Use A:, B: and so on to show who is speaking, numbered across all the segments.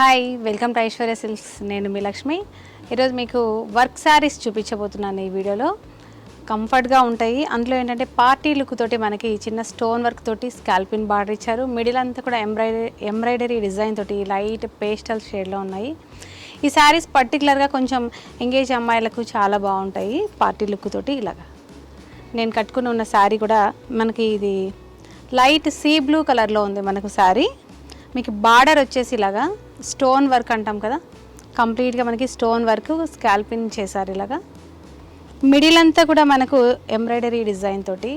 A: Hi, welcome to Aishwarya silks. నేను మీ లక్ష్మి. ఈరోజు మీకు వర్క్ శారీస్ చూపించబోతున్నాను. ఈ వీడియోలో కంఫర్ట్గా ఉంటాయి. అందులో ఏంటంటే పార్టీ లుక్ తోటి మనకి చిన్న స్టోన్ వర్క్ తోటి స్కాల్పిన్ బార్డర్ ఇచ్చారు. మిడిల్ అంతా కూడా ఎంబ్రాయిడరీ డిజైన్ తోటి లైట్ పేస్టల్ షేడ్లో ఉన్నాయి. ఈ శారీస్ పర్టికులర్గా కొంచెం ఎంగేజ్ అమ్మాయిలకు చాలా బాగుంటాయి. పార్టీ లుక్ తోటి ఇలాగా నేను కట్టుకుని ఉన్న శారీ కూడా మనకి ఇది లైట్ సీ బ్లూ కలర్లో ఉంది. మనకు శారీ మీకు బార్డర్ వచ్చేసి ఇలాగా స్టోన్ వర్క్ అంటాం కదా, కంప్లీట్గా మనకి స్టోన్ వర్క్ స్కాల్పిన్ చేశారు. ఇలాగా మిడిల్ అంతా కూడా మనకు ఎంబ్రాయిడరీ డిజైన్ తోటి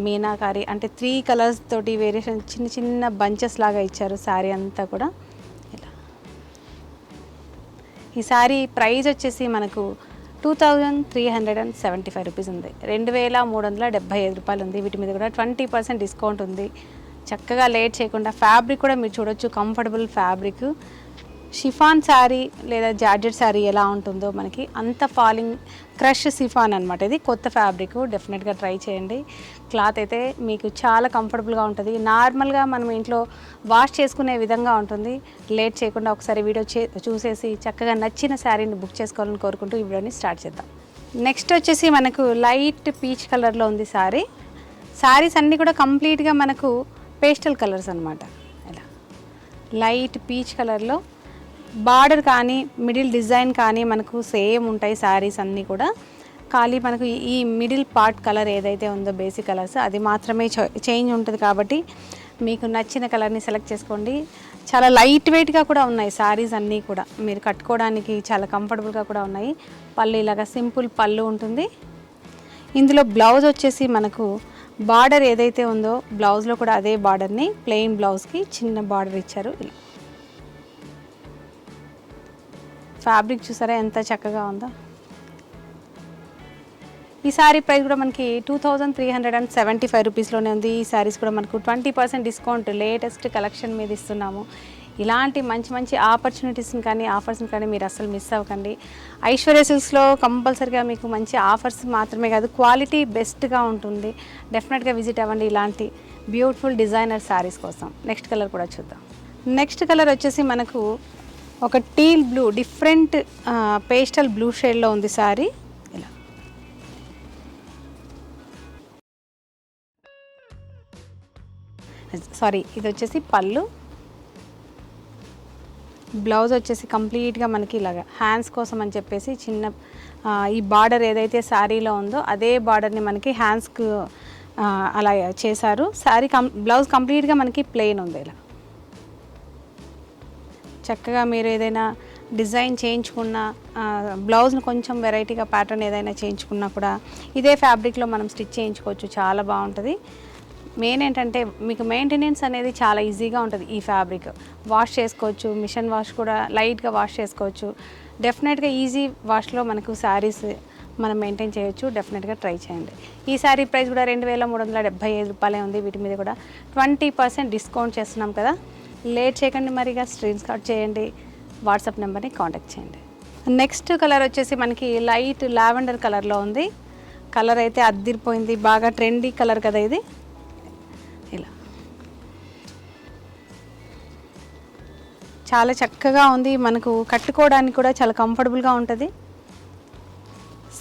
A: మీనాకారి అంటే 3 కలర్స్ తోటి వేరియేషన్ చిన్న చిన్న బంచెస్ లాగా ఇచ్చారు. శారీ అంతా కూడా ఇలా. ఈ శారీ ప్రైస్ వచ్చేసి మనకు 2375 రూపీస్ ఉంది. 2375 రూపాయలు ఉంది. వీటి మీద కూడా 20% డిస్కౌంట్ ఉంది. చక్కగా లేట్ చేయకుండా ఫ్యాబ్రిక్ కూడా మీరు చూడొచ్చు, కంఫర్టబుల్ ఫ్యాబ్రిక్. షిఫాన్ శారీ లేదా జార్జెట్ శారీ ఎలా ఉంటుందో మనకి అంత ఫాలింగ్ క్రష్ షిఫాన్ అనమాట. ఇది కొత్త ఫ్యాబ్రిక్, డెఫినెట్గా ట్రై చేయండి. క్లాత్ అయితే మీకు చాలా కంఫర్టబుల్గా ఉంటుంది. నార్మల్గా మనం ఇంట్లో వాష్ చేసుకునే విధంగా ఉంటుంది. లేట్ చేయకుండా ఒకసారి వీడియో చూసేసి చక్కగా నచ్చిన శారీని బుక్ చేసుకోవాలని కోరుకుంటూ ఈ వీడియోని స్టార్ట్ చేద్దాం. నెక్స్ట్ వచ్చేసి మనకు లైట్ పీచ్ కలర్లో ఉంది శారీ. శారీస్ అన్నీ కూడా కంప్లీట్గా మనకు పేస్టల్ కలర్స్ అనమాట. ఇలా లైట్ పీచ్ కలర్లో బార్డర్ కానీ మిడిల్ డిజైన్ కానీ మనకు సేమ్ ఉంటాయి. శారీస్ అన్నీ కూడా ఖాళీ మనకు ఈ మిడిల్ పార్ట్ కలర్ ఏదైతే ఉందో బేసిక్ కలర్స్ అది మాత్రమే చేంజ్ ఉంటుంది. కాబట్టి మీకు నచ్చిన కలర్ని సెలెక్ట్ చేసుకోండి. చాలా లైట్ వెయిట్గా కూడా ఉన్నాయి శారీస్ అన్నీ కూడా. మీరు కట్టుకోవడానికి చాలా కంఫర్టబుల్గా కూడా ఉన్నాయి. పళ్ళు ఇలాగా సింపుల్ పళ్ళు ఉంటుంది. ఇందులో బ్లౌజ్ వచ్చేసి మనకు బార్డర్ ఏదైతే ఉందో బ్లౌజ్లో కూడా అదే బార్డర్ని ప్లెయిన్ బ్లౌజ్కి చిన్న బార్డర్ ఇచ్చారు. ఇలా ఫ్యాబ్రిక్ చూసారా ఎంత చక్కగా ఉందో. ఈ శారీ ప్రైస్ కూడా మనకి 2375 రూపీస్లోనే ఉంది. ఈ శారీస్ కూడా మనకు 20% డిస్కౌంట్ లేటెస్ట్ కలెక్షన్ మీద ఇస్తున్నాము. ఇలాంటి మంచి మంచి ఆపర్చునిటీస్ని కానీ ఆఫర్స్ని కానీ మీరు అస్సలు మిస్ అవ్వకండి. ఐశ్వర్య సిల్క్స్లో కంపల్సరీగా మీకు మంచి ఆఫర్స్ మాత్రమే కాదు, క్వాలిటీ బెస్ట్గా ఉంటుంది. డెఫినెట్గా విజిట్ అవ్వండి ఇలాంటి బ్యూటిఫుల్ డిజైనర్ శారీస్ కోసం. నెక్స్ట్ కలర్ కూడా చూద్దాం. నెక్స్ట్ కలర్ వచ్చేసి మనకు ఒక teal blue different pastel blue షేడ్లో ఉంది శారీ. ఇలా ఇది వచ్చేసి పళ్ళు. బ్లౌజ్ వచ్చేసి కంప్లీట్గా మనకి ఇలాగా హ్యాండ్స్ కోసం అని చెప్పేసి చిన్న ఈ బార్డర్ ఏదైతే శారీలో ఉందో అదే బార్డర్ని మనకి హ్యాండ్స్కు అలా చేశారు. శారీ బ్లౌజ్ కంప్లీట్గా మనకి ప్లెయిన్ ఉంది. ఇలా చక్కగా మీరు ఏదైనా డిజైన్ చేయించుకున్న బ్లౌజ్ను కొంచెం వెరైటీగా ప్యాటర్న్ ఏదైనా చేయించుకున్నా కూడా ఇదే ఫ్యాబ్రిక్లో మనం స్టిచ్ చేయించుకోవచ్చు. చాలా బాగుంటుంది. మెయిన్ ఏంటంటే మీకు మెయింటెనెన్స్ అనేది చాలా ఈజీగా ఉంటుంది. ఈ ఫ్యాబ్రిక్ వాష్ చేసుకోవచ్చు, మిషన్ వాష్ కూడా లైట్గా వాష్ చేసుకోవచ్చు. డెఫినెట్గా ఈజీ వాష్లో మనకు శారీస్ మనం మెయింటైన్ చేయొచ్చు. డెఫినెట్గా ట్రై చేయండి. ఈ శారీ ప్రైస్ కూడా 2375 రూపాయలే ఉంది. వీటి మీద కూడా 20% డిస్కౌంట్ చేస్తున్నాం కదా. లేట్ చేయకండి, మరిగా స్క్రీన్ షాట్ చేయండి, వాట్సాప్ నెంబర్ని కాంటాక్ట్ చేయండి. నెక్స్ట్ కలర్ వచ్చేసి మనకి లైట్ లావెండర్ కలర్లో ఉంది. కలర్ అయితే అద్దిరిపోయింది, బాగా ట్రెండీ కలర్ కదా ఇది. ఇలా చాలా చక్కగా ఉంది. మనకు కట్టుకోవడానికి కూడా చాలా కంఫర్టబుల్గా ఉంటుంది.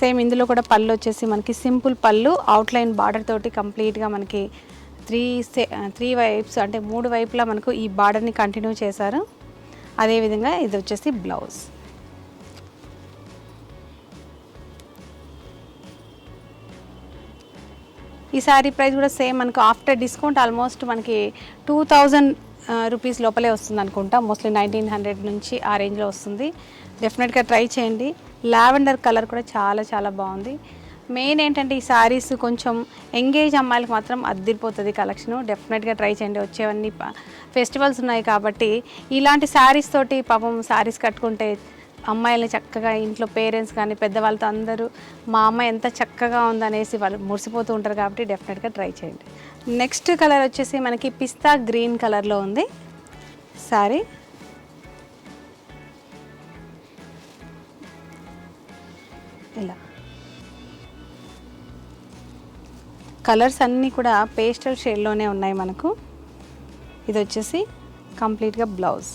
A: సేమ్ ఇందులో కూడా పళ్ళు వచ్చేసి మనకి సింపుల్ పళ్ళు, అవుట్లైన్ బార్డర్ తోటి కంప్లీట్గా మనకి 3 వైప్స్ అంటే 3 వైపులా మనకు ఈ బార్డర్ని కంటిన్యూ చేశారు. అదేవిధంగా ఇది వచ్చేసి బ్లౌజ్. ఈ శారీ ప్రైస్ కూడా సేమ్ మనకు ఆఫ్టర్ డిస్కౌంట్ ఆల్మోస్ట్ మనకి 2000 రూపీస్ లోపలే వస్తుంది అనుకుంటా. మోస్ట్లీ 1900 నుంచి ఆ రేంజ్లో వస్తుంది. డెఫినెట్గా ట్రై చేయండి. లావెండర్ కలర్ కూడా చాలా చాలా బాగుంది. మెయిన్ ఏంటంటే ఈ శారీస్ కొంచెం ఎంగేజ్ అమ్మాయిలకు మాత్రం అద్దిరిపోతుంది కలెక్షను. డెఫినెట్గా ట్రై చేయండి. వచ్చేవన్నీ ఫెస్టివల్స్ ఉన్నాయి కాబట్టి ఇలాంటి శారీస్ తోటి పాపం శారీస్ కట్టుకుంటే అమ్మాయిల్ని చక్కగా ఇంట్లో పేరెంట్స్ కానీ పెద్దవాళ్ళతో అందరూ మా అమ్మాయి ఎంత చక్కగా ఉందనేసి వాళ్ళు మురిసిపోతూ ఉంటారు. కాబట్టి డెఫినెట్గా ట్రై చేయండి. నెక్స్ట్ కలర్ వచ్చేసి మనకి పిస్తా గ్రీన్ కలర్లో ఉంది శారీ. ఇలా కలర్స్ అన్నీ కూడా పేస్టల్ షేడ్లోనే ఉన్నాయి మనకు. ఇది వచ్చేసి కంప్లీట్గా బ్లౌజ్.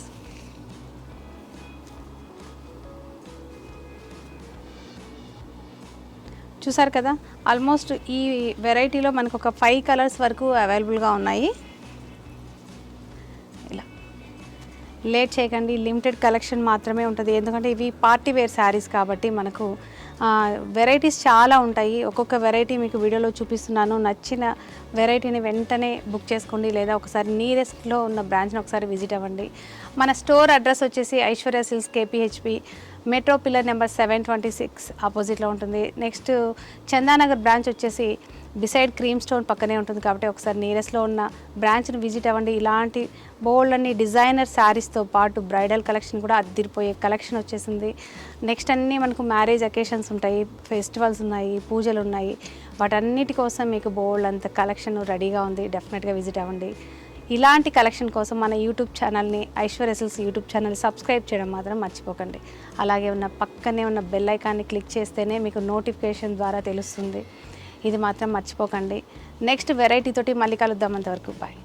A: చూసారు కదా, ఆల్మోస్ట్ ఈ వెరైటీలో మనకు ఒక 5 కలర్స్ వరకు అవైలబుల్గా ఉన్నాయి. ఇలా లేట్ చేయకండి, లిమిటెడ్ కలెక్షన్ మాత్రమే ఉంటుంది. ఎందుకంటే ఇవి పార్టీ వేర్ శారీస్ కాబట్టి మనకు వెరైటీస్ చాలా ఉంటాయి. ఒక్కొక్క వెరైటీ మీకు వీడియోలో చూపిస్తున్నాను. నచ్చిన వెరైటీని వెంటనే బుక్ చేసుకోండి, లేదా ఒకసారి నియరెస్ట్లో ఉన్న బ్రాంచ్ని ఒకసారి విజిట్ అవ్వండి. మన స్టోర్ అడ్రస్ వచ్చేసి Aishwarya silks KPHB metro pillar number 726 ఆపోజిట్లో ఉంటుంది. నెక్స్ట్ చందానగర్ బ్రాంచ్ వచ్చేసి బిసైడ్ క్రీమ్ స్టోన్ పక్కనే ఉంటుంది. కాబట్టి ఒకసారి నియరెస్ట్లో ఉన్న బ్రాంచ్ని విజిట్ అవ్వండి. ఇలాంటి బోల్డ్ అన్ని డిజైనర్ శారీస్తో పాటు బ్రైడల్ కలెక్షన్ కూడా అద్దిరిపోయే కలెక్షన్ వచ్చేసింది. నెక్స్ట్ అన్నీ మనకు మ్యారేజ్ అకేషన్స్ ఉంటాయి, ఫెస్టివల్స్ ఉన్నాయి, పూజలు ఉన్నాయి. వాటన్నిటి కోసం మీకు బోల్డ్ అంత కలెక్షన్ రెడీగా ఉంది. డెఫినెట్గా విజిట్ అవ్వండి. ఇలాంటి కలెక్షన్ కోసం మన యూట్యూబ్ ఛానల్ని Aishwarya silks YouTube channel subscribe చేయడం మాత్రం మర్చిపోకండి. అలాగే ఉన్న పక్కనే ఉన్న బెల్ ఐకాన్ని క్లిక్ చేస్తేనే మీకు నోటిఫికేషన్ ద్వారా తెలుస్తుంది. ఇది మాత్రం మర్చిపోకండి. నెక్స్ట్ వెరైటీ తోటి మళ్ళీ కలుద్దాం. అంతవరకు బాయ్.